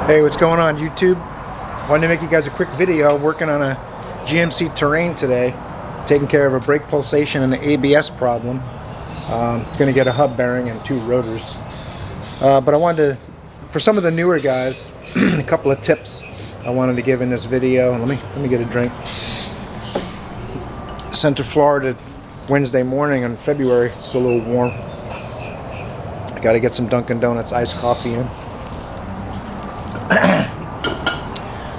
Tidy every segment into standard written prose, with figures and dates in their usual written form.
Hey, what's going on YouTube? Wanted to make you guys a quick video. Working on a GMC Terrain today, taking care of a brake pulsation and an ABS problem. Going to get a hub bearing and 2 rotors. But I wanted to, for some of the newer guys, a couple of tips I wanted to give in this video. Let me get a drink. Sent to Florida Wednesday morning in February. It's a little warm. I got to get some Dunkin' Donuts iced coffee in.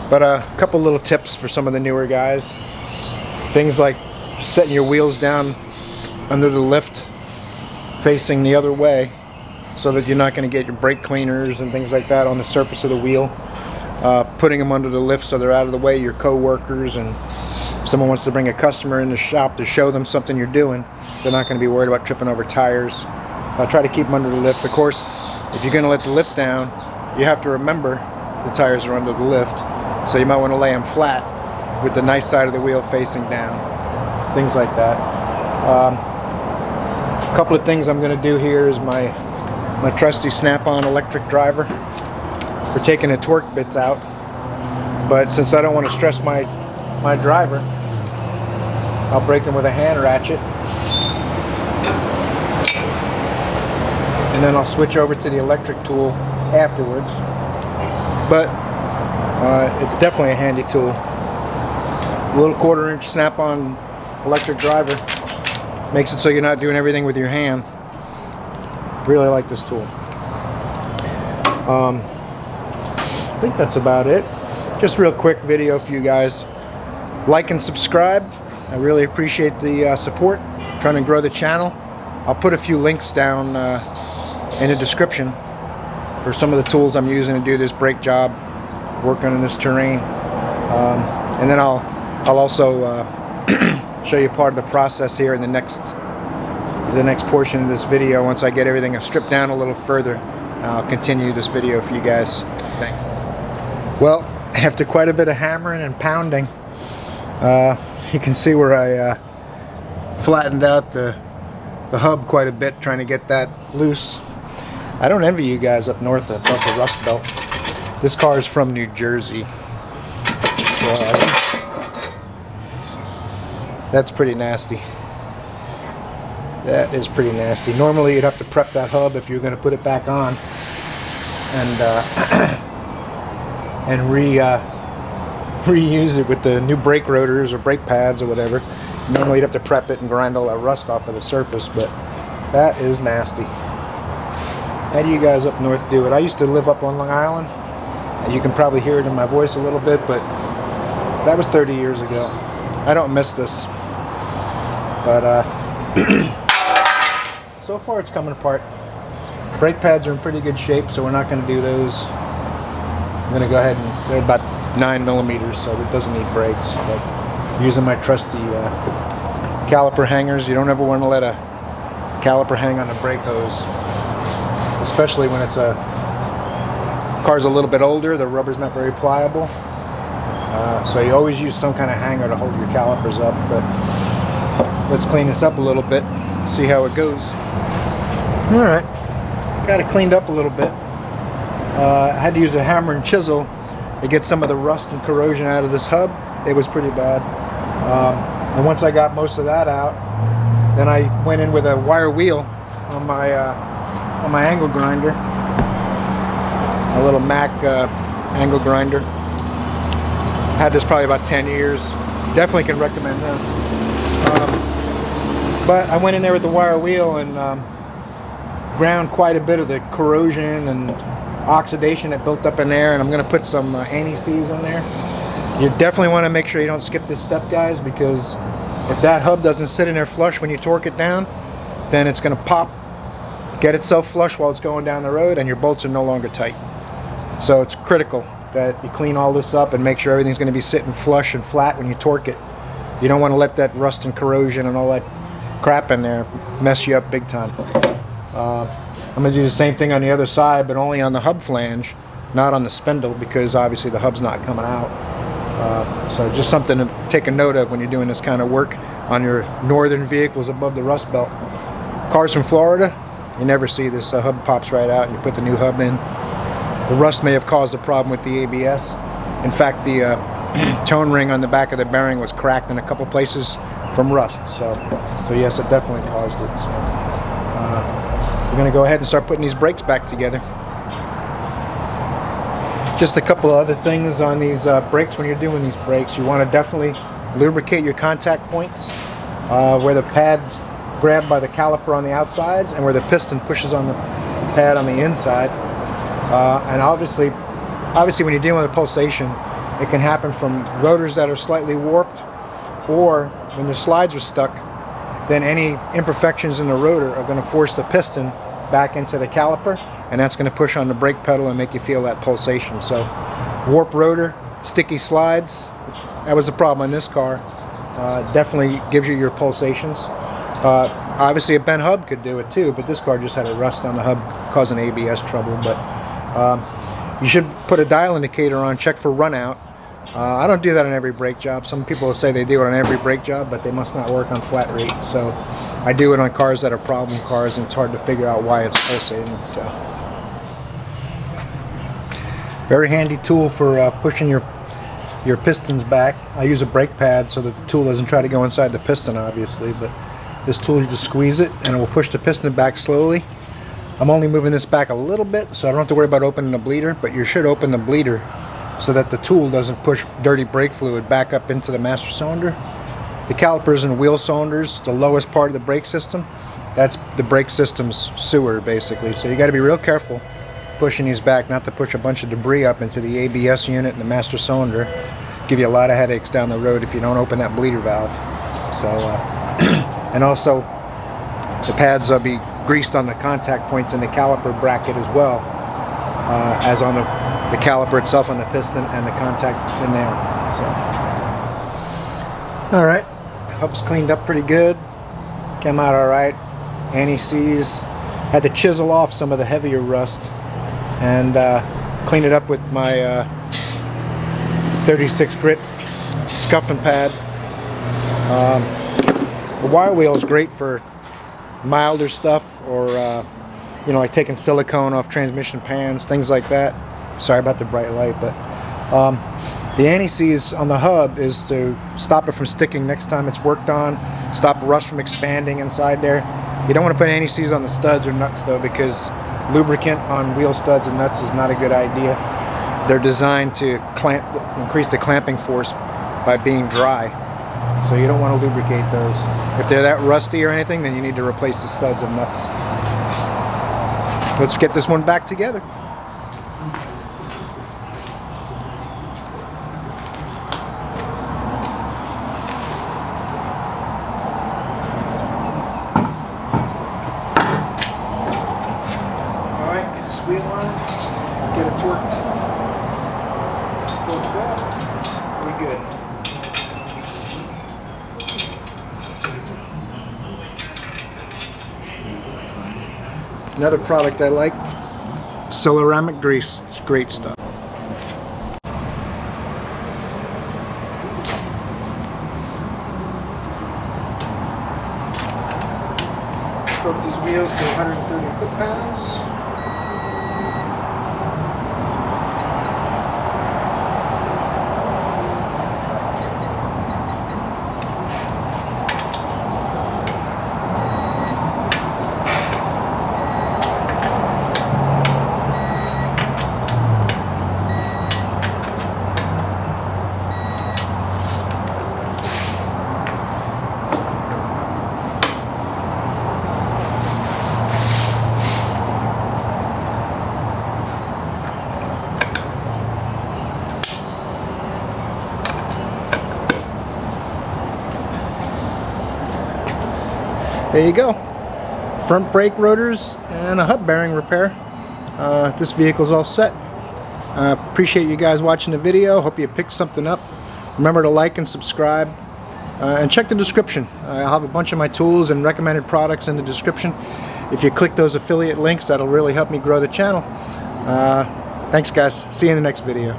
But a couple little tips for some of the newer guys. Things like setting your wheels down under the lift facing the other way so that you're not going to get your brake cleaners and things like that on the surface of the wheel. Putting them under the lift so they're out of the way of your co-workers, and if someone wants to bring a customer in the shop to show them something you're doing, they're not going to be worried about tripping over tires. Try to keep them under the lift. Of course, if you're going to let the lift down, you have to remember the tires are under the lift, so you might want to lay them flat with the nice side of the wheel facing down. Things like that. A couple of things I'm going to do here is my trusty snap-on electric driver. We're taking the torque bits out, but since I don't want to stress my driver, I'll break them with a hand ratchet, and then I'll switch over to the electric tool afterwards. But it's definitely a handy tool. A little 1/4-inch snap-on electric driver makes it so you're not doing everything with your hand. Really like this tool. I think that's about it. Just real quick video for you guys. Like and subscribe. I really appreciate the support. Trying to grow the channel. I'll put a few links down in the description for some of the tools I'm using to do this brake job, working on this Terrain. And then I'll also show you part of the process here in the next portion of this video. Once I get everything stripped down a little further, I'll continue this video for you guys. Thanks. Well, after quite a bit of hammering and pounding, you can see where I flattened out the hub quite a bit, trying to get that loose. I don't envy you guys up north above the Rust Belt. This car is from New Jersey, so that's pretty nasty. That is pretty nasty. Normally you'd have to prep that hub if you're going to put it back on, and reuse it with the new brake rotors or brake pads or whatever. Normally you'd have to prep it and grind all that rust off of the surface, but that is nasty. How do you guys up north do it? I used to live up on Long Island. You can probably hear it in my voice a little bit, but that was 30 years ago. I don't miss this. But so far it's coming apart. Brake pads are in pretty good shape, so we're not going to do those. I'm going to go ahead and they're about 9mm, so it doesn't need brakes. But using my trusty caliper hangers. You don't ever want to let a caliper hang on the brake hose, especially when it's a car's a little bit older. The rubber's not very pliable, so you always use some kind of hanger to hold your calipers up. But let's clean this up a little bit, see how it goes. Alright, got it cleaned up a little bit. I had to use a hammer and chisel to get some of the rust and corrosion out of this hub. It was pretty bad. And once I got most of that out, then I went in with a wire wheel on my angle grinder, a little Mac angle grinder. Had this probably about 10 years. Definitely can recommend this. But I went in there with the wire wheel and ground quite a bit of the corrosion and oxidation that built up in there, and I'm going to put some anti-seize in there. You definitely want to make sure you don't skip this step, guys, because if that hub doesn't sit in there flush when you torque it down, then it's going to pop, get itself flush while it's going down the road, and your bolts are no longer tight. So it's critical that you clean all this up and make sure everything's going to be sitting flush and flat when you torque it. You don't want to let that rust and corrosion and all that crap in there mess you up big time. I'm going to do the same thing on the other side, but only on the hub flange, not on the spindle, because obviously the hub's not coming out. So just something to take a note of when you're doing this kind of work on your northern vehicles above the Rust Belt. Cars from Florida, you never see this. Hub pops right out and you put the new hub in. the rust may have caused a problem with the ABS. In fact, the tone ring on the back of the bearing was cracked in a couple places from rust. So yes, it definitely caused it. So, we're going to go ahead and start putting these brakes back together. Just a couple of other things on these brakes. When you're doing these brakes, you want to definitely lubricate your contact points where the pads grab by the caliper on the outsides and where the piston pushes on the pad on the inside. And obviously when you're dealing with a pulsation, it can happen from rotors that are slightly warped, or when the slides are stuck, then any imperfections in the rotor are going to force the piston back into the caliper, and that's going to push on the brake pedal and make you feel that pulsation. So warp rotor, sticky slides, that was the problem in this car. Definitely gives you your pulsations. Obviously a bent hub could do it too, but this car just had a rust on the hub causing ABS trouble. But you should put a dial indicator on, check for run out. I don't do that on every brake job. Some people will say they do it on every brake job, but they must not work on flat rate. So I do it on cars that are problem cars, and it's hard to figure out why it's pulsating. So very handy tool for pushing your pistons back. I use a brake pad so that the tool doesn't try to go inside the piston, obviously, but this tool, you just squeeze it and it will push the piston back slowly. I'm only moving this back a little bit, so I don't have to worry about opening the bleeder, but you should open the bleeder so that the tool doesn't push dirty brake fluid back up into the master cylinder. The calipers and wheel cylinders, the lowest part of the brake system, that's the brake system's sewer, basically. So you got to be real careful pushing these back, not to push a bunch of debris up into the ABS unit and the master cylinder. Give you a lot of headaches down the road if you don't open that bleeder valve. So, and also the pads will be greased on the contact points in the caliper bracket as well, as on the caliper itself on the piston and the contact in there. So, all right, hub's cleaned up pretty good. Came out all right. Anti-seize. Had to chisel off some of the heavier rust and clean it up with my 36 grit scuffing pad. The wire wheel is great for milder stuff, or you know, like taking silicone off transmission pans, things like that. Sorry about the bright light, but the anti-seize on the hub is to stop it from sticking next time it's worked on, stop rust from expanding inside there. You don't want to put anti-seize on the studs or nuts though, because lubricant on wheel studs and nuts is not a good idea. They're designed to increase the clamping force by being dry, so you don't want to lubricate those. If they're that rusty or anything, then you need to replace the studs and nuts. Let's get this one back together. Alright, get this wheel on, get it torqued. Torqued up, we're good. Another product I like, ceramic grease. It's great stuff. Stroke these wheels to 130 foot-pounds. There you go. Front brake rotors and a hub bearing repair. This vehicle's all set. Appreciate you guys watching the video. Hope you picked something up. Remember to like and subscribe. And check the description. I'll have a bunch of my tools and recommended products in the description. If you click those affiliate links, that'll really help me grow the channel. Thanks guys. See you in the next video.